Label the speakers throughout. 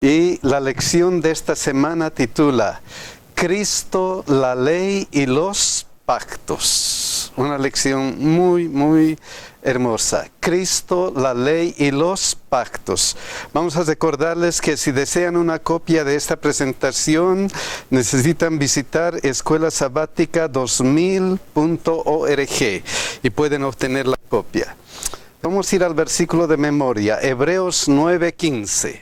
Speaker 1: Y la lección de esta semana titula Cristo, la ley y los pactos. Una lección muy hermosa. Cristo, la ley y los pactos. Vamos a recordarles que si desean una copia de esta presentación, necesitan visitar escuelasabatica2000.org y pueden obtener la copia. Vamos a ir al versículo de memoria, Hebreos 9:15.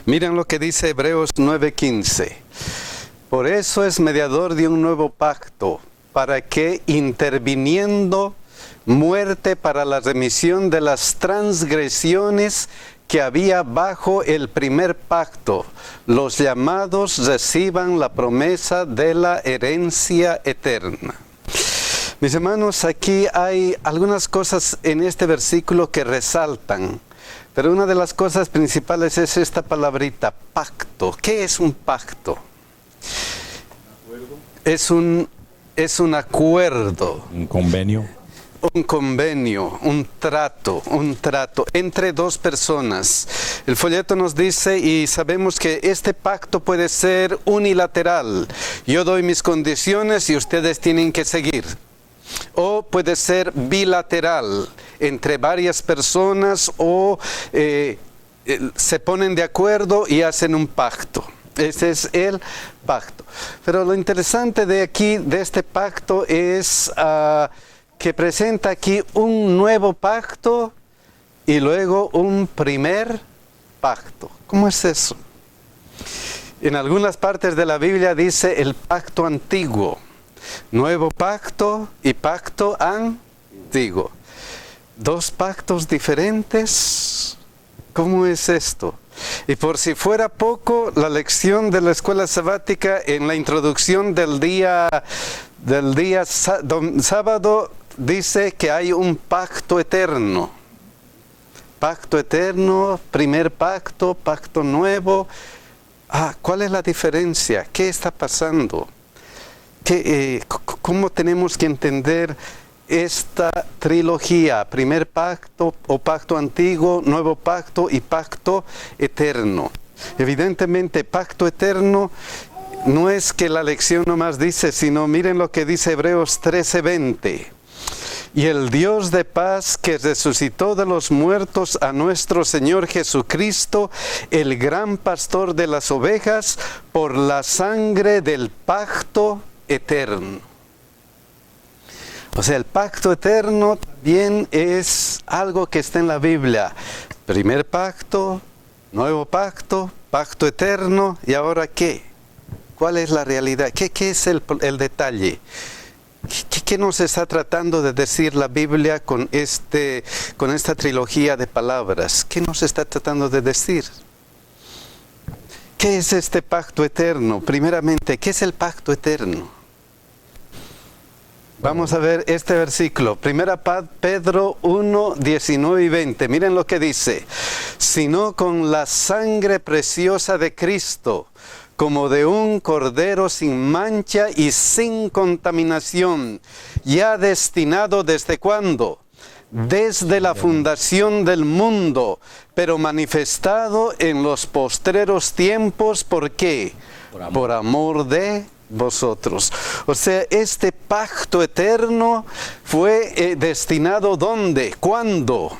Speaker 1: Miren lo que dice Hebreos 9:15. Por eso es mediador de un nuevo pacto, para que interviniendo muerte para la remisión de las transgresiones que había bajo el primer pacto, los llamados reciban la promesa de la herencia eterna. Mis hermanos, aquí hay algunas cosas en este versículo que resaltan. Pero una de las cosas principales es esta palabrita, pacto. ¿Qué es un pacto? Es un acuerdo.
Speaker 2: Un convenio.
Speaker 1: Un convenio, un trato entre dos personas. El folleto nos dice y sabemos que este pacto puede ser unilateral. Yo doy mis condiciones y ustedes tienen que seguir. O puede ser bilateral, entre varias personas o se ponen de acuerdo y hacen un pacto. Ese es el pacto. Pero lo interesante de aquí, de este pacto, es que presenta aquí un nuevo pacto y luego un primer pacto. ¿Cómo es eso? En algunas partes de la Biblia dice el pacto antiguo. Nuevo pacto y pacto antiguo. ¿Dos pactos diferentes? ¿Cómo es esto? Y por si fuera poco, la lección de la escuela sabática en la introducción del día sábado dice que hay un pacto eterno. Pacto eterno, primer pacto, pacto nuevo. ¿Cuál es la diferencia? ¿Qué está pasando? ¿Cómo tenemos que entender esta trilogía? Primer pacto o pacto antiguo, nuevo pacto y pacto eterno. Evidentemente, pacto eterno no es que la lección nomás dice, sino miren lo que dice Hebreos 13:20. Y el Dios de paz que resucitó de los muertos a nuestro Señor Jesucristo, el gran pastor de las ovejas, por la sangre del pacto eterno. O sea, el pacto eterno también es algo que está en la Biblia. Primer pacto, nuevo pacto, pacto eterno, ¿y ahora qué? ¿Cuál es la realidad? ¿Qué es el detalle? ¿Qué nos está tratando de decir la Biblia con esta trilogía de palabras? ¿Qué nos está tratando de decir? ¿Qué es este pacto eterno? Primeramente, ¿qué es el pacto eterno? Vamos a ver este versículo, Primera Pedro 1, 19 y 20. Miren lo que dice. Sino con la sangre preciosa de Cristo, como de un cordero sin mancha y sin contaminación, ya destinado ¿desde cuándo? Desde la fundación del mundo, pero manifestado en los postreros tiempos. ¿Por qué? Por amor de vosotros. O sea, este pacto eterno fue destinado ¿dónde? ¿Cuándo?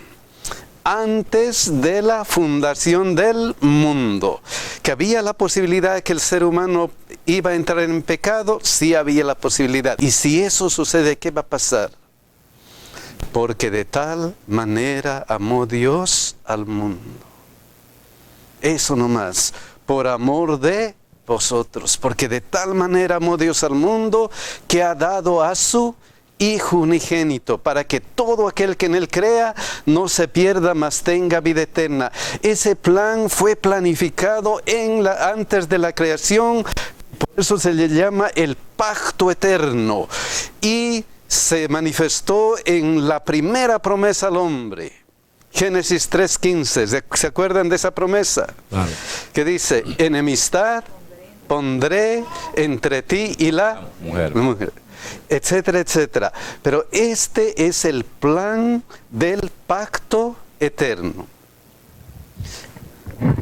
Speaker 1: Antes de la fundación del mundo. ¿Que había la posibilidad de que el ser humano iba a entrar en pecado? Sí había la posibilidad. Y si eso sucede, ¿qué va a pasar? Porque de tal manera amó Dios al mundo. Eso nomás. Por amor de vosotros. Porque de tal manera amó Dios al mundo que ha dado a su Hijo unigénito, para que todo aquel que en Él crea no se pierda, mas tenga vida eterna. Ese plan fue planificado antes de la creación, por eso se le llama el pacto eterno. Y se manifestó en la primera promesa al hombre. Génesis 3:15, ¿se acuerdan de esa promesa?
Speaker 2: Claro.
Speaker 1: Que dice, enemistad pondré entre ti y la mujer. Etcétera, etcétera. Pero este es el plan del pacto eterno.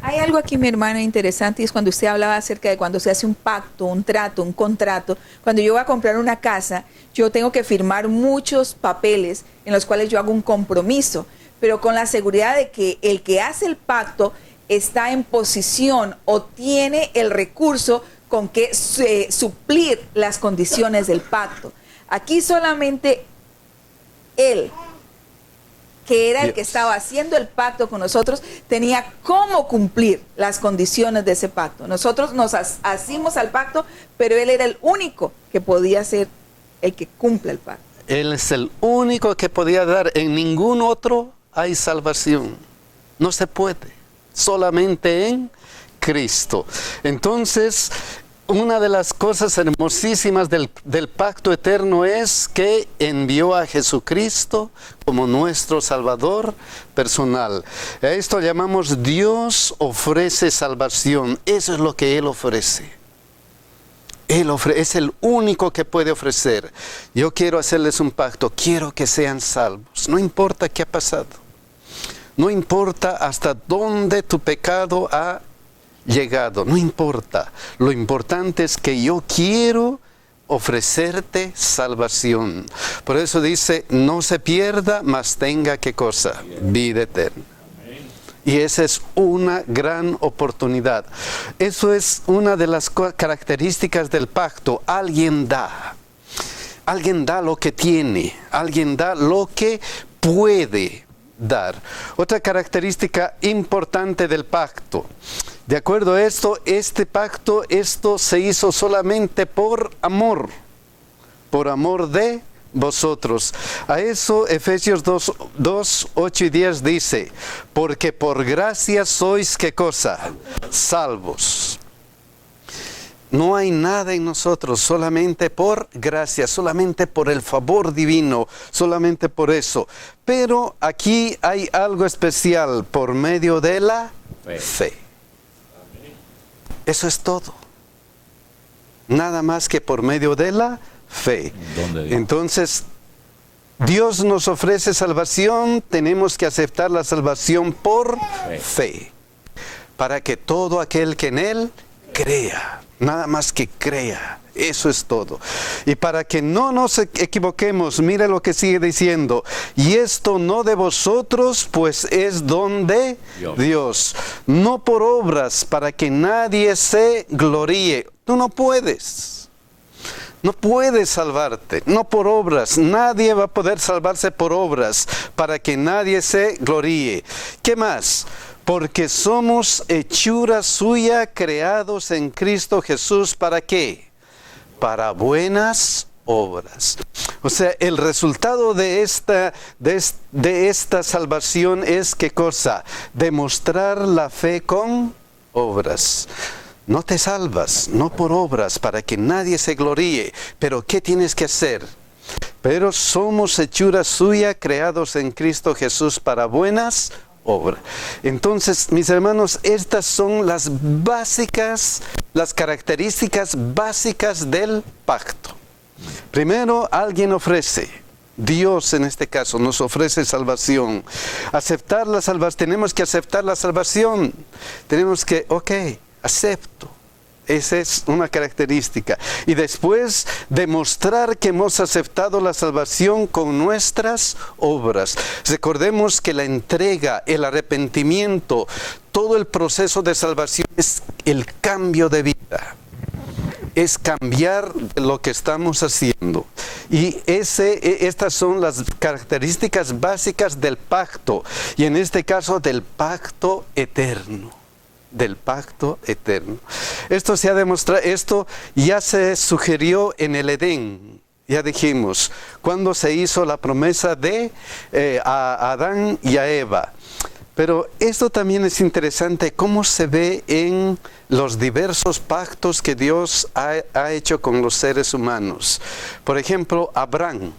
Speaker 2: Hay algo aquí, mi hermana, interesante, y es cuando usted hablaba acerca de cuando se hace un pacto, un trato, un contrato. Cuando yo voy a comprar una casa, yo tengo que firmar muchos papeles en los cuales yo hago un compromiso, pero con la seguridad de que el que hace el pacto está en posición o tiene el recurso con que suplir las condiciones del pacto. Aquí solamente él, que era el que estaba haciendo el pacto con nosotros, tenía cómo cumplir las condiciones de ese pacto. Nosotros nos asimos al pacto, pero él era el único que podía ser el que cumpla el pacto.
Speaker 1: Él es el único que podía dar. En ningún otro hay salvación. No se puede. Solamente en Cristo. Entonces, una de las cosas hermosísimas del pacto eterno es que envió a Jesucristo como nuestro Salvador personal. A esto llamamos Dios ofrece salvación. Eso es lo que Él ofrece. Él es el único que puede ofrecer. Yo quiero hacerles un pacto. Quiero que sean salvos. No importa qué ha pasado. No importa hasta dónde tu pecado ha llegado, no importa. Lo importante es que yo quiero ofrecerte salvación. Por eso dice, no se pierda, mas tenga ¿qué cosa? Vida eterna. Y esa es una gran oportunidad. Eso es una de las características del pacto. Alguien da. Alguien da lo que tiene. Alguien da lo que puede dar. Otra característica importante del pacto. De acuerdo a esto, este pacto, esto se hizo solamente por amor de vosotros. A eso Efesios 2, 8 y 10 dice, porque por gracia sois, ¿qué cosa? Salvos. No hay nada en nosotros, solamente por gracia, solamente por el favor divino, solamente por eso. Pero aquí hay algo especial, por medio de la fe. Eso es todo. Nada más que por medio de la fe. Entonces, Dios nos ofrece salvación, tenemos que aceptar la salvación por fe. Para que todo aquel que en Él crea, nada más que crea. Eso es todo. Y para que no nos equivoquemos, mire lo que sigue diciendo. Y esto no de vosotros, pues es don de Dios. No por obras, para que nadie se gloríe. Tú no puedes. No puedes salvarte, no por obras. Nadie va a poder salvarse por obras, para que nadie se gloríe. ¿Qué más? Porque somos hechura suya, creados en Cristo Jesús, ¿para qué? Para buenas obras. O sea, el resultado de esta salvación es, ¿qué cosa? Demostrar la fe con obras. No te salvas, no por obras, para que nadie se gloríe. Pero ¿qué tienes que hacer? Pero somos hechura suya, creados en Cristo Jesús para buenas obras. Entonces, mis hermanos, estas son las básicas, las características básicas del pacto. Primero, alguien ofrece. Dios en este caso nos ofrece salvación. Aceptar la salvación, tenemos que aceptar la salvación. Tenemos que, acepto. Esa es una característica. Y después demostrar que hemos aceptado la salvación con nuestras obras. Recordemos que la entrega, el arrepentimiento, todo el proceso de salvación es el cambio de vida. Es cambiar lo que estamos haciendo. Y estas son las características básicas del pacto. Y en este caso del pacto eterno. Del pacto eterno. Esto se ha demostrado, esto ya se sugirió en el Edén. Ya dijimos, cuando se hizo la promesa de a Adán y a Eva. Pero esto también es interesante, cómo se ve en los diversos pactos que Dios ha hecho con los seres humanos. Por ejemplo, Abraham.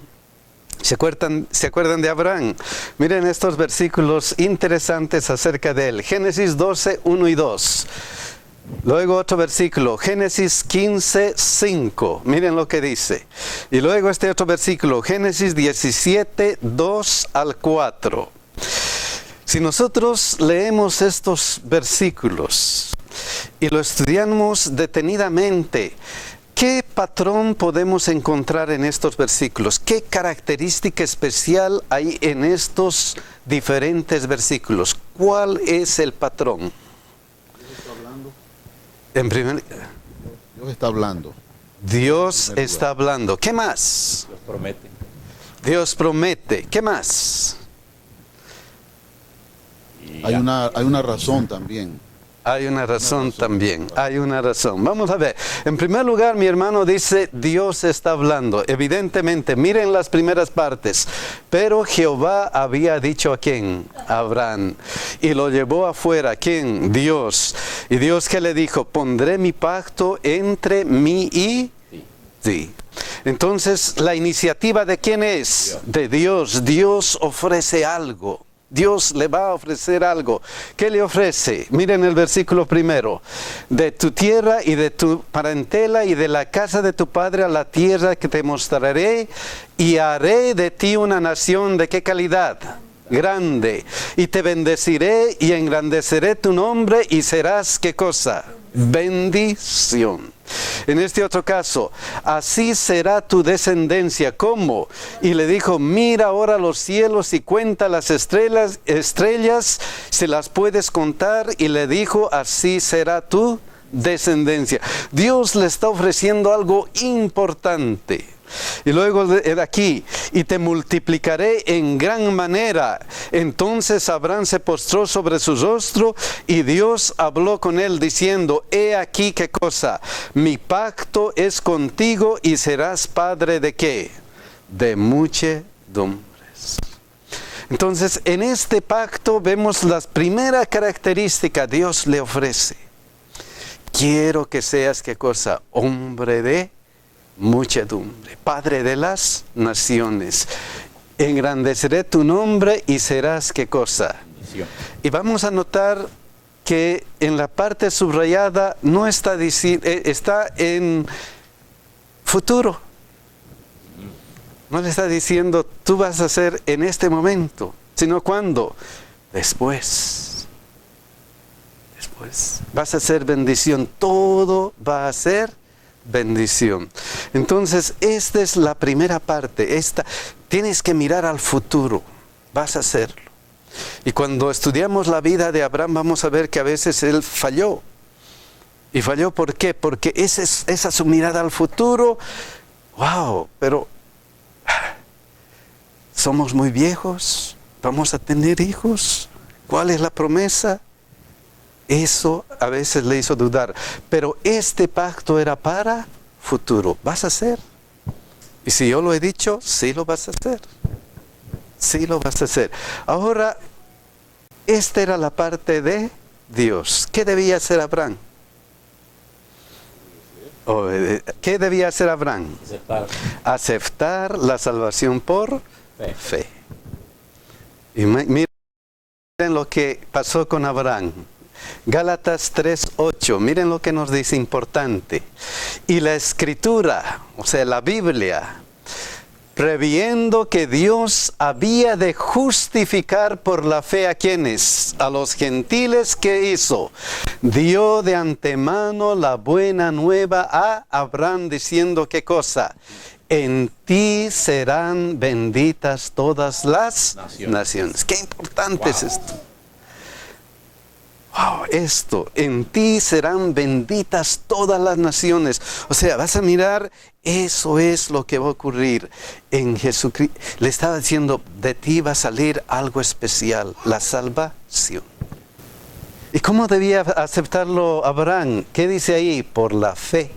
Speaker 1: ¿Se acuerdan de Abraham? Miren estos versículos interesantes acerca de él. Génesis 12, 1 y 2. Luego otro versículo, Génesis 15, 5. Miren lo que dice. Y luego este otro versículo, Génesis 17, 2 al 4. Si nosotros leemos estos versículos y lo estudiamos detenidamente, ¿qué patrón podemos encontrar en estos versículos? ¿Qué característica especial hay en estos diferentes versículos? ¿Cuál es el patrón?
Speaker 3: Dios está hablando.
Speaker 1: En primer,
Speaker 3: Dios está hablando.
Speaker 1: Dios está hablando. ¿Qué más?
Speaker 4: Dios promete.
Speaker 1: Dios promete. ¿Qué más?
Speaker 4: Y
Speaker 3: Hay una razón también.
Speaker 1: Hay una razón también, hay una razón. Vamos a ver. En primer lugar, mi hermano dice, Dios está hablando. Evidentemente, miren las primeras partes. Pero Jehová había dicho a quién, a Abraham, y lo llevó afuera. ¿Quién? Dios. Y Dios que le dijo, pondré mi pacto entre mí y ti. Entonces, ¿la iniciativa de quién es? De Dios. Dios ofrece algo. Dios le va a ofrecer algo. ¿Qué le ofrece? Miren el versículo primero. De tu tierra y de tu parentela y de la casa de tu padre a la tierra que te mostraré, y haré de ti una nación ¿de qué calidad? Grande. Y te bendeciré y engrandeceré tu nombre y serás ¿qué cosa? Bendición. En este otro caso, así será tu descendencia. ¿Cómo? Y le dijo, mira ahora los cielos y cuenta las estrellas, si las puedes contar. Y le dijo, así será tu descendencia. Dios le está ofreciendo algo importante. Y luego de aquí, y te multiplicaré en gran manera. Entonces Abraham se postró sobre su rostro y Dios habló con él diciendo, he aquí qué cosa, mi pacto es contigo y serás padre de qué, de muchedumbres. Entonces en este pacto vemos la primera característica Dios le ofrece. Quiero que seas qué cosa, hombre de muchedumbre, padre de las naciones. Engrandeceré tu nombre y serás qué cosa.
Speaker 4: bendición.
Speaker 1: Y vamos a notar que en la parte subrayada no está está en futuro. No le está diciendo tú vas a hacer en este momento, sino cuando, después vas a ser bendición. Todo va a ser bendición. Entonces, esta es la primera parte. Tienes que mirar al futuro. Vas a hacerlo. Y cuando estudiamos la vida de Abraham, vamos a ver que a veces él falló. ¿Y falló por qué? Porque esa es su mirada al futuro. ¡Wow! Pero somos muy viejos. ¿Vamos a tener hijos? ¿Cuál es la promesa? Eso a veces le hizo dudar. Pero este pacto era para futuro. ¿Vas a hacer? Y si yo lo he dicho, sí lo vas a hacer. Sí lo vas a hacer. Ahora, esta era la parte de Dios. ¿Qué debía hacer Abraham? ¿Qué debía hacer Abraham? Aceptar la salvación por fe. Y miren lo que pasó con Abraham. Gálatas 3:8, miren lo que nos dice importante. Y la escritura, o sea la Biblia, previendo que Dios había de justificar por la fe a quienes, a los gentiles, ¿qué hizo? Dio de antemano la buena nueva a Abraham diciendo ¿qué cosa? En ti serán benditas todas las naciones. Qué importante es esto. Wow, esto, en ti serán benditas todas las naciones. O sea, vas a mirar, eso es lo que va a ocurrir en Jesucristo. Le estaba diciendo, de ti va a salir algo especial, la salvación. ¿Y cómo debía aceptarlo Abraham? ¿Qué dice ahí? Por la fe.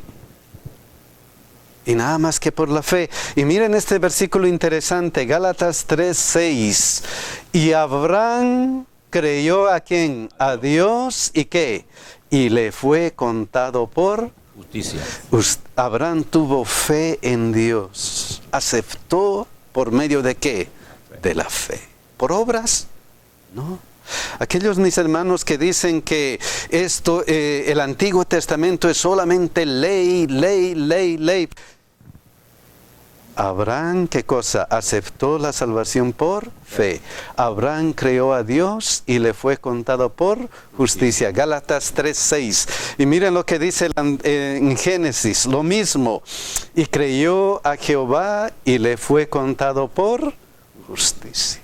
Speaker 1: Y nada más que por la fe. Y miren este versículo interesante, Gálatas 3:6. Y Abraham creyó ¿a quién? A Dios, ¿y qué? Y le fue contado por
Speaker 4: justicia.
Speaker 1: Abraham tuvo fe en Dios. ¿Aceptó por medio de qué? De la fe. ¿Por obras? No. Aquellos mis hermanos que dicen que esto, el Antiguo Testamento es solamente ley. Abraham, ¿qué cosa? Aceptó la salvación por fe. Abraham creó a Dios y le fue contado por justicia. Gálatas 3:6. Y miren lo que dice en Génesis, lo mismo. Y creyó a Jehová y le fue contado por justicia.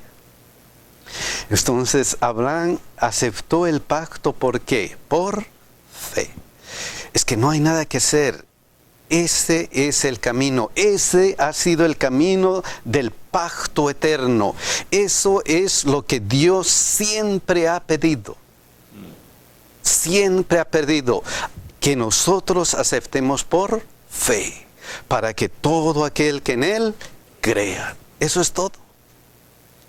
Speaker 1: Entonces Abraham aceptó el pacto, ¿por qué? Por fe. Es que no hay nada que hacer. Ese es el camino, ese ha sido el camino del pacto eterno. Eso es lo que Dios siempre ha pedido. Siempre ha pedido que nosotros aceptemos por fe, para que todo aquel que en Él crea. Eso es todo.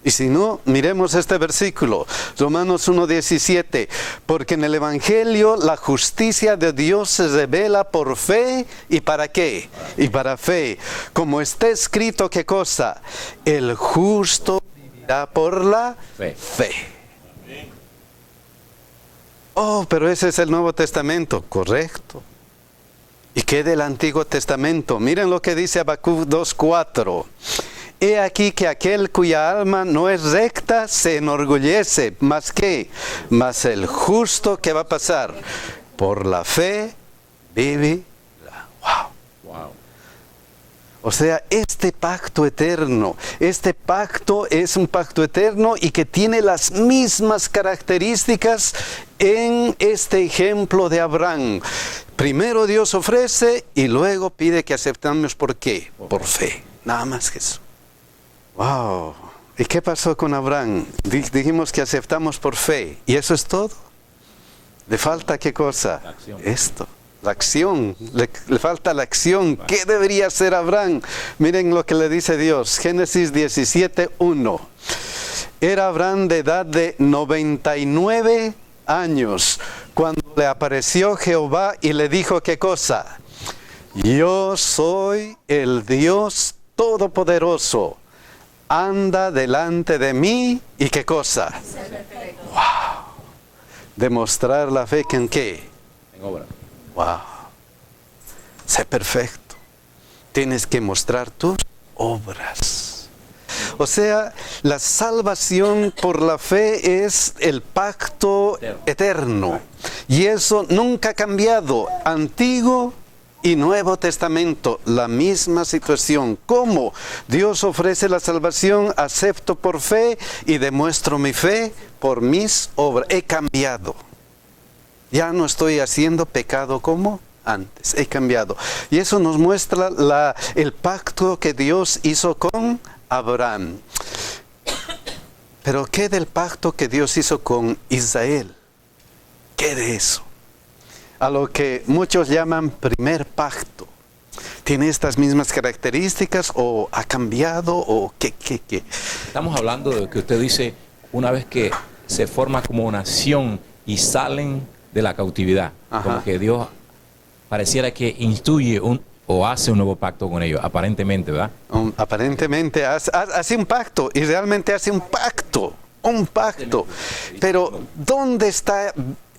Speaker 1: Y si no, miremos este versículo, Romanos 1:17, porque en el Evangelio la justicia de Dios se revela por fe, ¿y para qué? Y para fe, como está escrito, ¿qué cosa? El justo vivirá por la fe. Oh, pero ese es el Nuevo Testamento, correcto. ¿Y qué del Antiguo Testamento? Miren lo que dice Habacuc 2:4. He aquí que aquel cuya alma no es recta se enorgullece, ¿más qué? Mas el justo, ¿qué va a pasar? Por la fe vivirá. Wow. O sea, este pacto eterno, este pacto es un pacto eterno y que tiene las mismas características en este ejemplo de Abraham. Primero Dios ofrece y luego pide que aceptamos, ¿por qué? Por fe, nada más que eso. Wow, ¿y qué pasó con Abraham? Dijimos que aceptamos por fe, ¿y eso es todo? ¿Le falta qué cosa? Esto, la acción, le falta la acción. ¿Qué debería hacer Abraham? Miren lo que le dice Dios, Génesis 17:1. Era Abraham de edad de 99 años, cuando le apareció Jehová y le dijo, ¿qué cosa? Yo soy el Dios Todopoderoso. Anda delante de mí, ¿y qué cosa? Wow. Demostrar la fe que en qué?
Speaker 4: En obra.
Speaker 1: Wow. Sé perfecto. Tienes que mostrar tus obras. O sea, la salvación por la fe es el pacto eterno. Y eso nunca ha cambiado. Antiguo y Nuevo Testamento, la misma situación. ¿Cómo? Dios ofrece la salvación, acepto por fe y demuestro mi fe por mis obras. He cambiado. Ya no estoy haciendo pecado como antes. He cambiado. Y eso nos muestra el pacto que Dios hizo con Abraham. Pero ¿qué del pacto que Dios hizo con Israel? ¿Qué de eso? A lo que muchos llaman primer pacto. ¿Tiene estas mismas características o ha cambiado o qué?
Speaker 4: Estamos hablando de que usted dice, una vez que se forma como nación y salen de la cautividad,
Speaker 1: Ajá.
Speaker 4: como que Dios pareciera que instituye o hace un nuevo pacto con ellos, aparentemente, ¿verdad?
Speaker 1: Aparentemente hace un pacto y realmente hace un pacto. Pero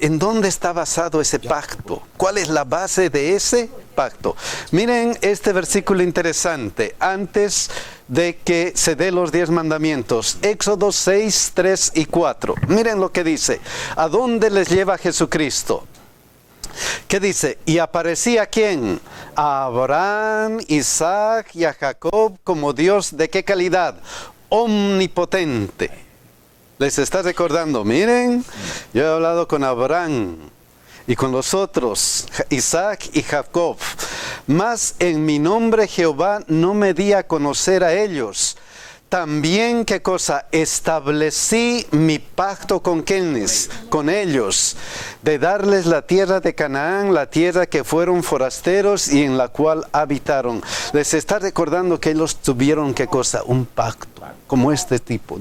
Speaker 1: ¿en dónde está basado ese pacto? ¿Cuál es la base de ese pacto? Miren este versículo interesante, antes de que se dé los 10 mandamientos, Éxodo 6, 3 y 4. Miren lo que dice. ¿A dónde les lleva Jesucristo? ¿Qué dice? Y aparecía ¿quién? A Abraham, Isaac y a Jacob como Dios ¿de qué calidad? Omnipotente. ¿Les está recordando? Miren, yo he hablado con Abraham y con los otros, Isaac y Jacob. Mas en mi nombre Jehová no me di a conocer a ellos. También, ¿qué cosa? Establecí mi pacto con quienes, con ellos, de darles la tierra de Canaán, la tierra que fueron forasteros y en la cual habitaron. Les está recordando que ellos tuvieron, ¿qué cosa? Un pacto, como este tipo,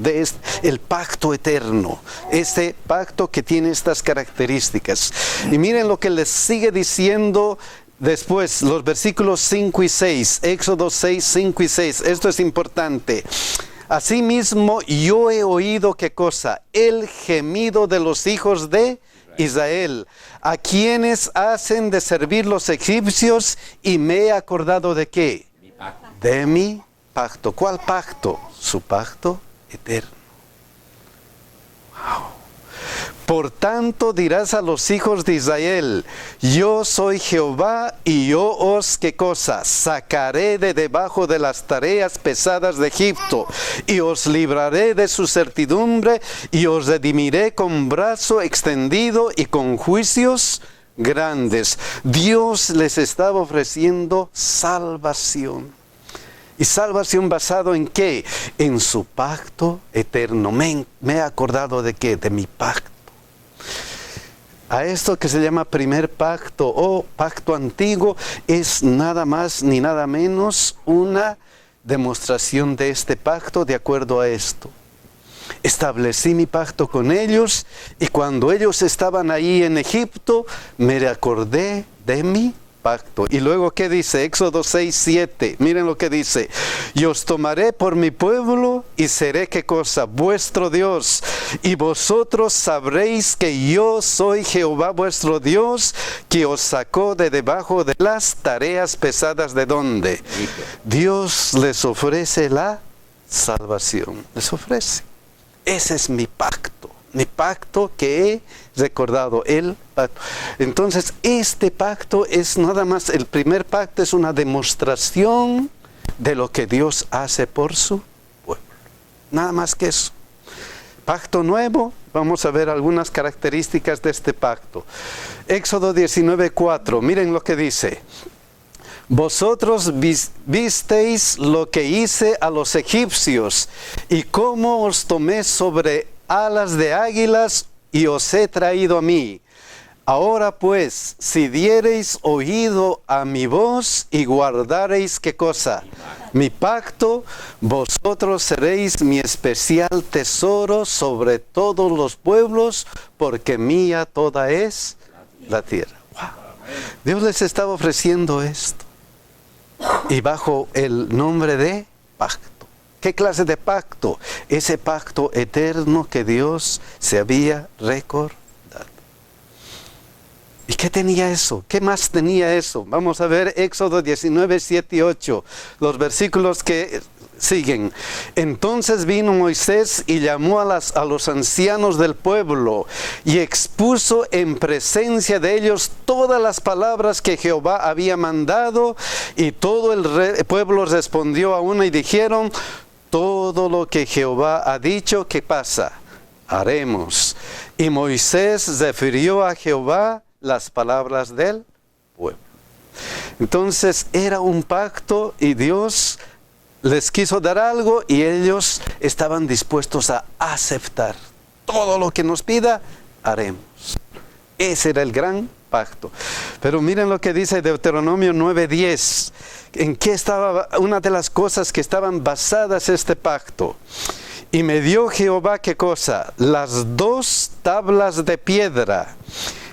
Speaker 1: el pacto eterno, este pacto que tiene estas características. Y miren lo que les sigue diciendo después, los versículos 5 y 6, Éxodo 6, 5 y 6, esto es importante. Asimismo, yo he oído, ¿qué cosa? El gemido de los hijos de Israel, a quienes hacen de servir los egipcios, y me he acordado ¿de qué? De mi pacto. ¿Cuál pacto? Su pacto eterno. Wow. Por tanto dirás a los hijos de Israel, yo soy Jehová y yo os, ¿qué cosa? Sacaré de debajo de las tareas pesadas de Egipto y os libraré de su certidumbre y os redimiré con brazo extendido y con juicios grandes. Dios les estaba ofreciendo salvación. ¿Y salvación basado en qué? En su pacto eterno. Me he acordado de qué? De mi pacto. A esto que se llama primer pacto o pacto antiguo es nada más ni nada menos una demostración de este pacto de acuerdo a esto. Establecí mi pacto con ellos y cuando ellos estaban ahí en Egipto me acordé de mi pacto. Y luego, ¿qué dice? Éxodo 6:7. Miren lo que dice. Y os tomaré por mi pueblo y seré, ¿qué cosa? Vuestro Dios. Y vosotros sabréis que yo soy Jehová vuestro Dios, que os sacó de debajo de las tareas pesadas. ¿De dónde? Dios les ofrece la salvación. Les ofrece. Ese es mi pacto. Mi pacto que he recordado, el pacto. Entonces, este pacto es nada más, el primer pacto es una demostración de lo que Dios hace por su pueblo. Nada más que eso. Pacto nuevo, vamos a ver algunas características de este pacto. Éxodo 19:4, miren lo que dice. Vosotros visteis lo que hice a los egipcios y cómo os tomé sobre alas de águilas y os he traído a mí. Ahora pues, si diereis oído a mi voz y guardareis, ¿qué cosa? Mi pacto, vosotros seréis mi especial tesoro sobre todos los pueblos, porque mía toda es la tierra. Wow. Dios les estaba ofreciendo esto. Y bajo el nombre de pacto. ¿Qué clase de pacto? Ese pacto eterno que Dios se había recordado. ¿Y qué tenía eso? ¿Qué más tenía eso? Vamos a ver Éxodo 19, 7 y 8, los versículos que siguen. Entonces vino Moisés y llamó a los ancianos del pueblo y expuso en presencia de ellos todas las palabras que Jehová había mandado, y todo el pueblo respondió a una y dijeron: todo lo que Jehová ha dicho, ¿qué pasa? Haremos. Y Moisés refirió a Jehová las palabras del pueblo. Entonces era un pacto y Dios les quiso dar algo y ellos estaban dispuestos a aceptar. Todo lo que nos pida, haremos. Ese era el gran pacto. Pero miren lo que dice Deuteronomio 9:10. ¿En qué estaba una de las cosas que estaban basadas este pacto? Y me dio Jehová, ¿qué cosa? Las 2 tablas de piedra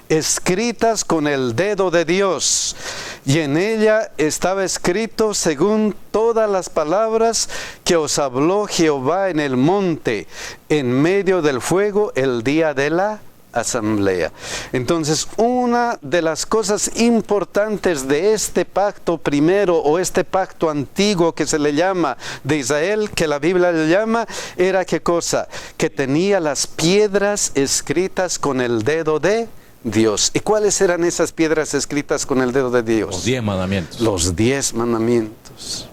Speaker 1: escritas con el dedo de Dios, y en ella estaba escrito según todas las palabras que os habló Jehová en el monte, en medio del fuego, el día de la asamblea. Entonces, una de las cosas importantes de este pacto primero, o este pacto antiguo que se le llama de Israel, que la Biblia le llama, era ¿qué cosa? Que tenía las piedras escritas con el dedo de Dios. ¿Y cuáles eran esas piedras escritas con el dedo de Dios?
Speaker 4: Los 10 mandamientos.
Speaker 1: Los 10 mandamientos.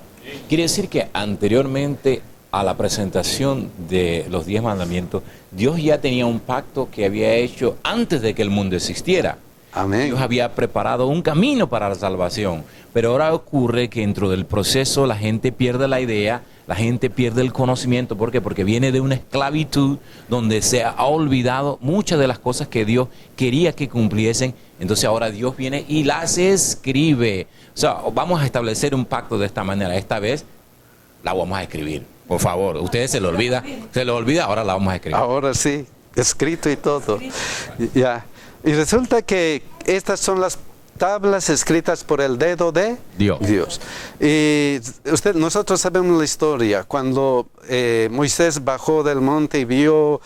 Speaker 4: Quiere decir que anteriormente a la presentación de los 10 mandamientos, Dios ya tenía un pacto que había hecho antes de que el mundo existiera.
Speaker 1: Amén.
Speaker 4: Dios había preparado un camino para la salvación, pero ahora ocurre que dentro del proceso la gente pierde la idea, la gente pierde el conocimiento. ¿Por qué? Porque viene de una esclavitud donde se ha olvidado muchas de las cosas que Dios quería que cumpliesen. Entonces ahora Dios viene y las escribe. O sea, vamos a establecer un pacto de esta manera. Esta vez la vamos a escribir. Por favor, ustedes se lo olvida, ahora la vamos a escribir.
Speaker 1: Ahora sí, escrito y todo. Ya. Y resulta que estas son las tablas escritas por el dedo de Dios. Y nosotros sabemos la historia. Cuando Moisés bajó del monte y vio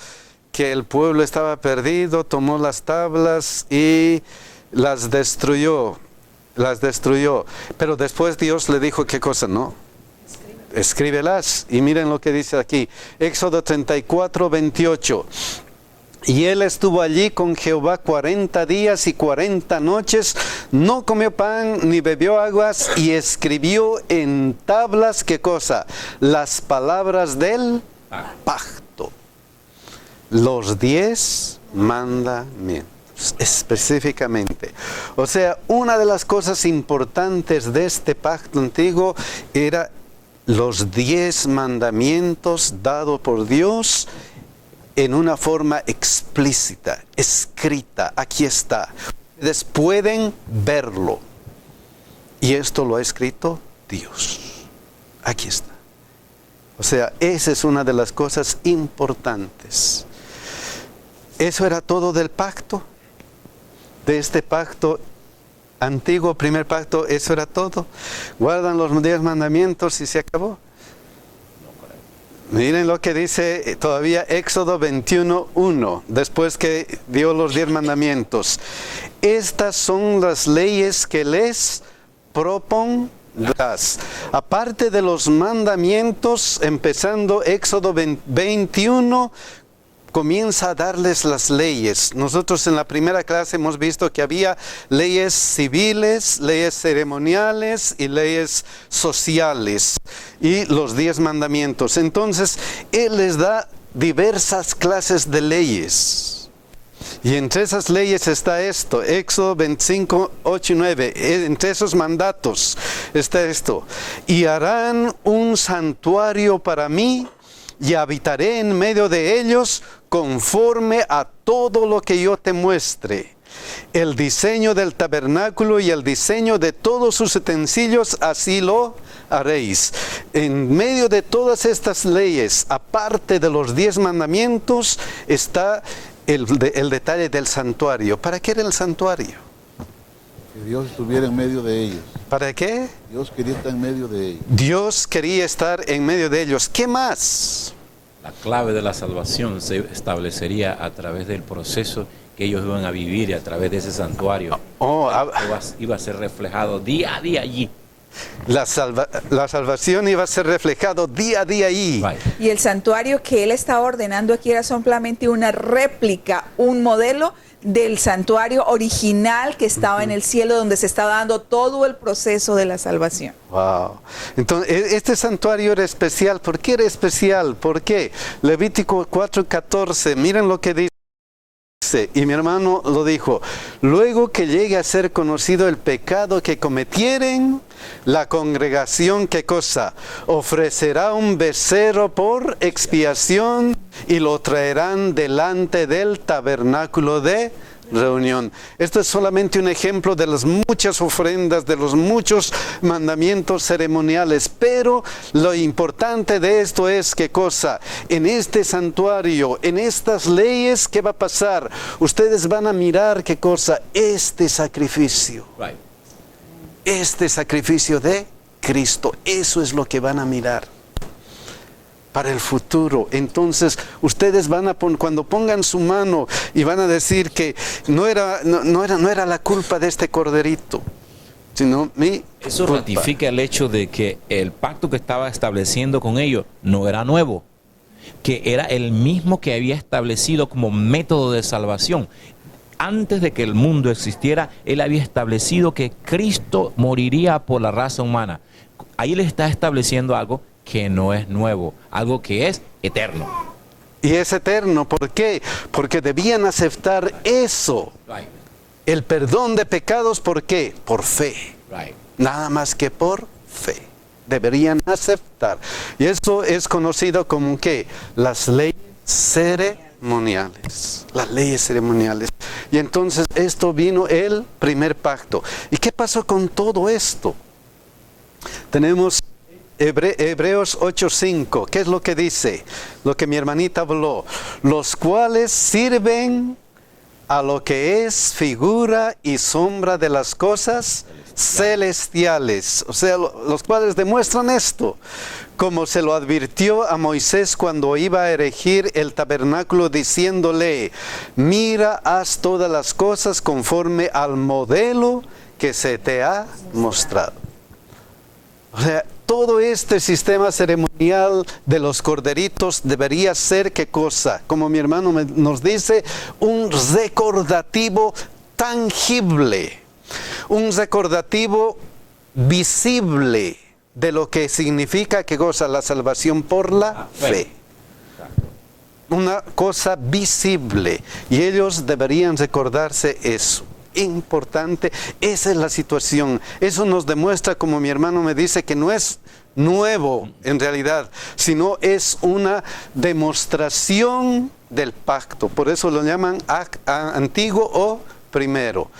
Speaker 1: que el pueblo estaba perdido, tomó las tablas y las destruyó. Pero después Dios le dijo, ¿qué cosa? No. escríbelas. Y miren lo que dice aquí, Éxodo 34, 28. Y él estuvo allí con Jehová 40 días y 40 noches, no comió pan ni bebió aguas, y escribió en tablas, ¿qué cosa? Las palabras del pacto. Los 10 mandamientos, específicamente. O sea, una de las cosas importantes de este pacto antiguo era los 10 mandamientos dados por Dios en una forma explícita, escrita. Aquí está. Ustedes pueden verlo. Y esto lo ha escrito Dios. Aquí está. O sea, esa es una de las cosas importantes. Eso era todo del pacto. De este pacto antiguo, primer pacto, eso era todo. Guardan los 10 mandamientos y se acabó. Miren lo que dice todavía Éxodo 21:1, después que dio los 10 mandamientos. Estas son las leyes que les propondrás. Aparte de los mandamientos, empezando Éxodo 21, comienza a darles las leyes. Nosotros en la primera clase hemos visto que había leyes civiles, leyes ceremoniales y leyes sociales, y los 10 mandamientos. Entonces, Él les da diversas clases de leyes. Y entre esas leyes está esto, Éxodo 25, 8 y 9. Entre esos mandatos está esto. Y harán un santuario para mí, y habitaré en medio de ellos conforme a todo lo que yo te muestre. El diseño del tabernáculo y el diseño de todos sus utensilios, así lo haréis. En medio de todas estas leyes, aparte de los 10 mandamientos, está el detalle del santuario. ¿Para qué era el santuario?
Speaker 3: Que Dios estuviera en medio de ellos.
Speaker 1: ¿Para qué?
Speaker 3: Dios quería estar en medio de ellos.
Speaker 1: Dios quería estar en medio de ellos. ¿Qué más?
Speaker 4: La clave de la salvación se establecería a través del proceso que ellos iban a vivir, y a través de ese santuario. Iba a ser reflejado día a día allí.
Speaker 1: La salvación iba a ser reflejado día a día allí.
Speaker 4: Right.
Speaker 2: Y el santuario que él está ordenando aquí era solamente una réplica, un modelo del santuario original que estaba en el cielo, donde se estaba dando todo el proceso de la salvación.
Speaker 1: Wow. Entonces, este santuario era especial. ¿Por qué era especial? ¿Por qué? Levítico 4:14, miren lo que dice. Y mi hermano lo dijo: luego que llegue a ser conocido el pecado que cometieren, la congregación, ¿qué cosa? Ofrecerá un becerro por expiación y lo traerán delante del tabernáculo de reunión. Esto es solamente un ejemplo de las muchas ofrendas, de los muchos mandamientos ceremoniales, pero lo importante de esto es ¿qué cosa? En este santuario, en estas leyes, ¿qué va a pasar? Ustedes van a mirar ¿qué cosa? Este sacrificio.
Speaker 4: Right.
Speaker 1: Este sacrificio de Cristo, eso es lo que van a mirar para el futuro. Entonces ustedes van a cuando pongan su mano y van a decir que no era la culpa de este corderito, sino mi
Speaker 4: Eso
Speaker 1: culpa.
Speaker 4: ratifica el hecho de que el pacto que estaba estableciendo con ellos no era nuevo, que era el mismo que había establecido como método de salvación. Antes de que el mundo existiera, Él había establecido que Cristo moriría por la raza humana. Ahí le está estableciendo algo que no es nuevo, algo que es eterno.
Speaker 1: Y es eterno, ¿por qué? Porque debían aceptar eso.
Speaker 4: Right.
Speaker 1: El perdón de pecados, ¿por qué? Por fe.
Speaker 4: Right.
Speaker 1: Nada más que por fe. Deberían aceptar. Y eso es conocido como ¿qué? Las leyes ceremoniales. Las leyes ceremoniales. Y entonces esto vino el primer pacto. ¿Y qué pasó con todo esto? Tenemos Hebreos 8:5. ¿Qué es lo que dice? Lo que mi hermanita habló. Los cuales sirven a lo que es figura y sombra de las cosas celestiales. O sea, los cuales demuestran esto. Como se lo advirtió a Moisés cuando iba a erigir el tabernáculo, diciéndole: mira, haz todas las cosas conforme al modelo que se te ha mostrado. O sea, todo este sistema ceremonial de los corderitos debería ser, ¿qué cosa? Como mi hermano nos dice, un recordativo tangible, un recordativo visible de lo que significa, ¿qué cosa? La salvación por la fe. Una cosa visible, y ellos deberían recordarse eso. Importante, esa es la situación. Eso nos demuestra, como mi hermano me dice, que no es nuevo en realidad, sino es una demostración del pacto. Por eso lo llaman antiguo o primero.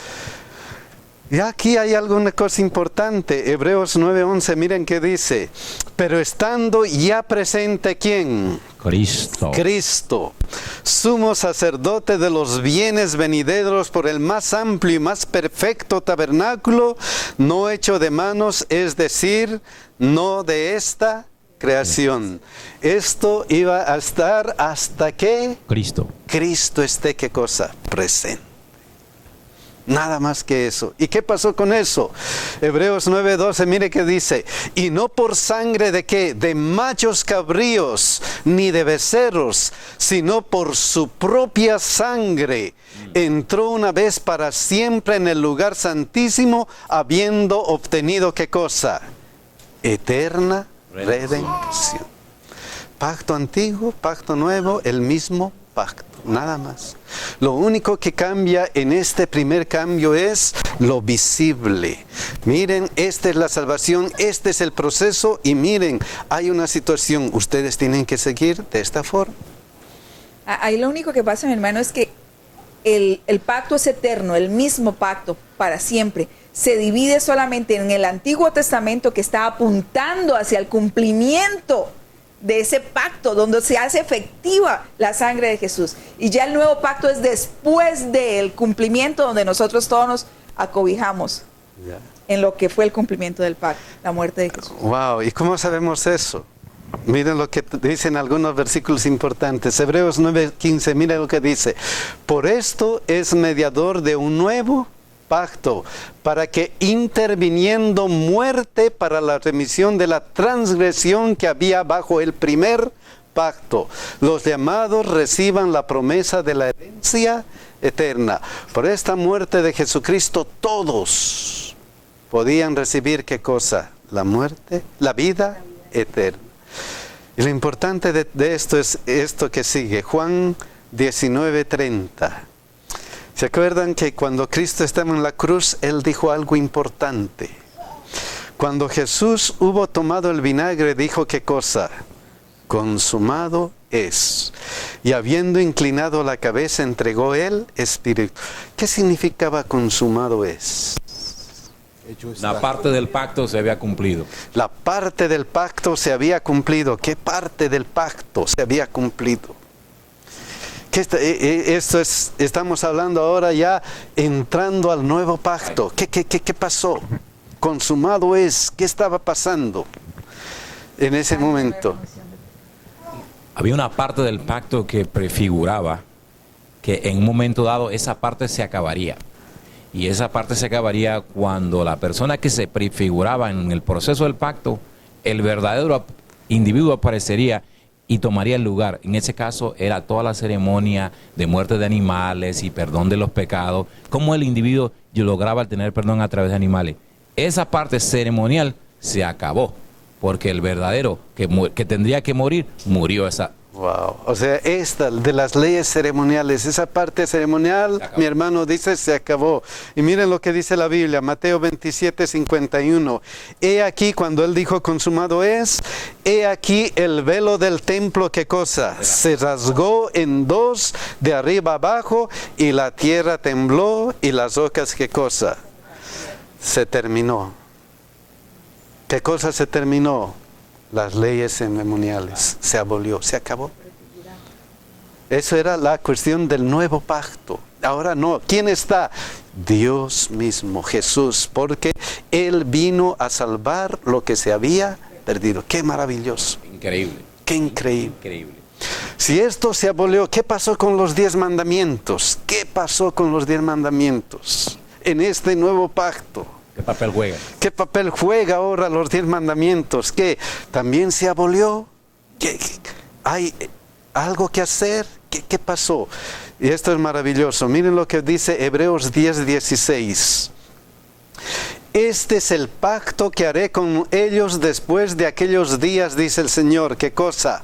Speaker 1: Y aquí hay alguna cosa importante. Hebreos 9:11, miren qué dice. Pero estando ya presente, ¿quién?
Speaker 4: Cristo.
Speaker 1: Cristo, sumo sacerdote de los bienes venideros por el más amplio y más perfecto tabernáculo, no hecho de manos, es decir, no de esta creación. Esto iba a estar hasta que Cristo esté, ¿qué cosa? Presente. Nada más que eso. ¿Y qué pasó con eso? Hebreos 9:12, mire que dice, y no por sangre de qué, de machos cabríos, ni de becerros, sino por su propia sangre, entró una vez para siempre en el lugar santísimo, habiendo obtenido ¿qué cosa? Eterna redención. Pacto antiguo, pacto nuevo, el mismo pacto. Nada más. Lo único que cambia en este primer cambio es lo visible. Miren, esta es la salvación, este es el proceso, y miren, hay una situación, ustedes tienen que seguir de esta forma.
Speaker 2: Ahí lo único que pasa, mi hermano, es que el pacto es eterno, el mismo pacto para siempre. Se divide solamente en el Antiguo Testamento, que está apuntando hacia el cumplimiento de ese pacto, donde se hace efectiva la sangre de Jesús. Y ya el nuevo pacto es después del cumplimiento, donde nosotros todos nos acobijamos en lo que fue el cumplimiento del pacto, la muerte de Jesús.
Speaker 1: Wow, ¿y cómo sabemos eso? Miren lo que dicen algunos versículos importantes. Hebreos 9:15, miren lo que dice. Por esto es mediador de un nuevo pacto, para que interviniendo muerte para la remisión de la transgresión que había bajo el primer pacto, los llamados reciban la promesa de la herencia eterna. Por esta muerte de Jesucristo todos podían recibir ¿qué cosa? La muerte, la vida eterna. Y lo importante de esto es esto que sigue, Juan 19:30. ¿Se acuerdan que cuando Cristo estaba en la cruz, Él dijo algo importante? Cuando Jesús hubo tomado el vinagre, dijo ¿qué cosa? Consumado es. Y habiendo inclinado la cabeza, entregó el Espíritu. ¿Qué significaba consumado es?
Speaker 4: La parte del pacto se había cumplido.
Speaker 1: La parte del pacto se había cumplido. ¿Qué parte del pacto se había cumplido? Estamos hablando ahora ya entrando al nuevo pacto. ¿Qué pasó? Consumado es. ¿Qué estaba pasando en ese momento?
Speaker 4: Había una parte del pacto que prefiguraba que en un momento dado esa parte se acabaría. Y esa parte se acabaría cuando la persona que se prefiguraba en el proceso del pacto, el verdadero individuo aparecería y tomaría el lugar. En ese caso era toda la ceremonia de muerte de animales y perdón de los pecados, cómo el individuo lograba tener perdón a través de animales. Esa parte ceremonial se acabó, porque el verdadero que tendría que morir, murió.
Speaker 1: Wow, o sea, esta de las leyes ceremoniales, esa parte ceremonial, mi hermano dice, se acabó. Y miren lo que dice la Biblia, Mateo 27:51. He aquí, cuando él dijo consumado es, he aquí el velo del templo, ¿qué cosa? Se rasgó en dos, de arriba abajo, y la tierra tembló, y las rocas, ¿qué cosa? Se terminó. ¿Qué cosa se terminó? Las leyes ceremoniales, se abolió, se acabó. Eso era la cuestión del nuevo pacto. Ahora no, ¿quién está? Dios mismo, Jesús, porque Él vino a salvar lo que se había perdido. ¡Qué maravilloso!
Speaker 4: Increíble.
Speaker 1: ¡Qué increíble!
Speaker 4: Increíble.
Speaker 1: Si esto se abolió, ¿qué pasó con los 10 mandamientos? ¿Qué pasó con los 10 mandamientos en este nuevo pacto?
Speaker 4: ¿Qué papel juega?
Speaker 1: ¿Qué papel juega ahora los 10 mandamientos? ¿Qué? ¿También se abolió? ¿Qué? ¿Hay algo que hacer? ¿Qué pasó? Y esto es maravilloso. Miren lo que dice Hebreos 10:16. Este es el pacto que haré con ellos después de aquellos días, dice el Señor. ¿Qué cosa?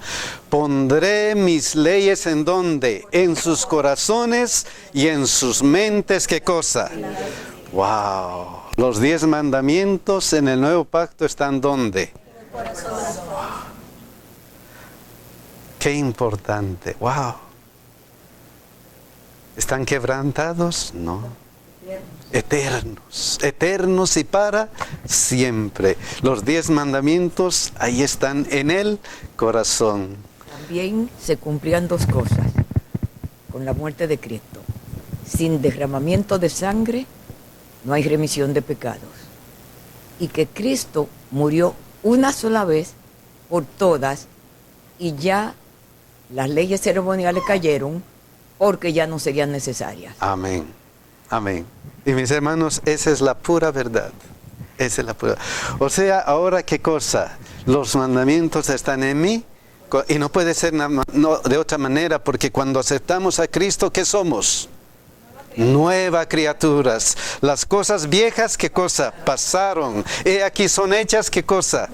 Speaker 1: Pondré mis leyes en ¿dónde? En sus corazones y en sus mentes. ¿Qué cosa? ¡Wow! Los 10 mandamientos en el nuevo pacto están ¿dónde? ¡Qué importante! ¡Wow! ¿Están quebrantados? No. Eternos, eternos y para siempre. Los 10 mandamientos ahí están en el corazón.
Speaker 5: También se cumplían dos cosas con la muerte de Cristo. Sin derramamiento de sangre no hay remisión de pecados. Y que Cristo murió una sola vez por todas y ya las leyes ceremoniales cayeron porque ya no serían necesarias.
Speaker 1: Amén, amén. Y mis hermanos, esa es la pura verdad. Esa es la pura. O sea, ahora qué cosa, los mandamientos están en mí y no puede ser de otra manera, porque cuando aceptamos a Cristo, ¿qué somos? Nuevas criaturas. Las cosas viejas, ¿qué cosa? Pasaron. He aquí son hechas, ¿qué cosa?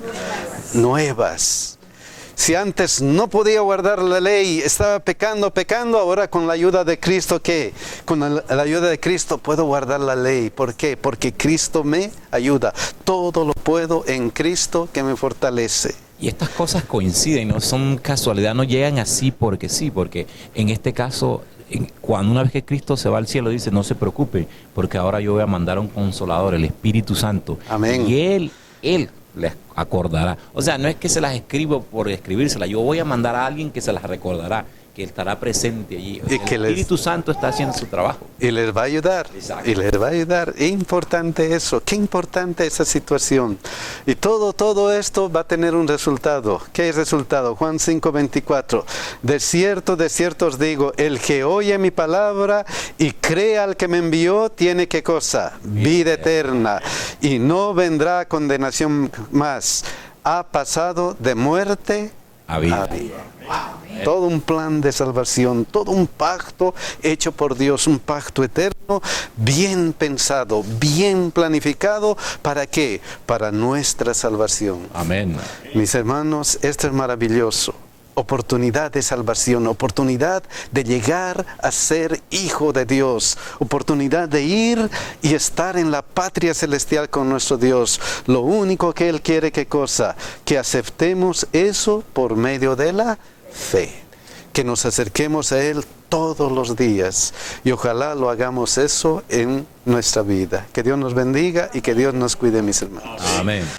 Speaker 1: Nuevas. Si antes no podía guardar la ley, estaba pecando, ahora con la ayuda de Cristo, ¿qué? Con la ayuda de Cristo puedo guardar la ley. ¿Por qué? Porque Cristo me ayuda. Todo lo puedo en Cristo que me fortalece.
Speaker 4: Y estas cosas coinciden, no son casualidad, no llegan así porque sí, porque en este caso, cuando una vez que Cristo se va al cielo, dice, no se preocupe, porque ahora yo voy a mandar a un consolador, el Espíritu Santo.
Speaker 1: Amén.
Speaker 4: Y Él les acordará. O sea, no es que se las escribo por escribírselas, yo voy a mandar a alguien que se las recordará, que estará presente allí. O sea, el Espíritu Santo está haciendo su trabajo.
Speaker 1: Y les va a ayudar.
Speaker 4: Exacto.
Speaker 1: Y les va a ayudar. Es importante eso. Qué importante esa situación. Y todo esto va a tener un resultado. ¿Qué es resultado? Juan 5:24. De cierto os digo, el que oye mi palabra y cree al que me envió, tiene ¿qué cosa? Vida eterna. Y no vendrá condenación más. Ha pasado de muerte
Speaker 4: A vida.
Speaker 1: a vida. Wow. Todo un plan de salvación, todo un pacto hecho por Dios, un pacto eterno, bien pensado, bien planificado. ¿Para qué? Para nuestra salvación.
Speaker 4: Amén.
Speaker 1: Mis hermanos, esto es maravilloso. Oportunidad de salvación, oportunidad de llegar a ser hijo de Dios, oportunidad de ir y estar en la patria celestial con nuestro Dios. Lo único que Él quiere, ¿qué cosa? Que aceptemos eso por medio de la fe, que nos acerquemos a Él todos los días y ojalá lo hagamos eso en nuestra vida. Que Dios nos bendiga y que Dios nos cuide, mis hermanos.
Speaker 4: Amén.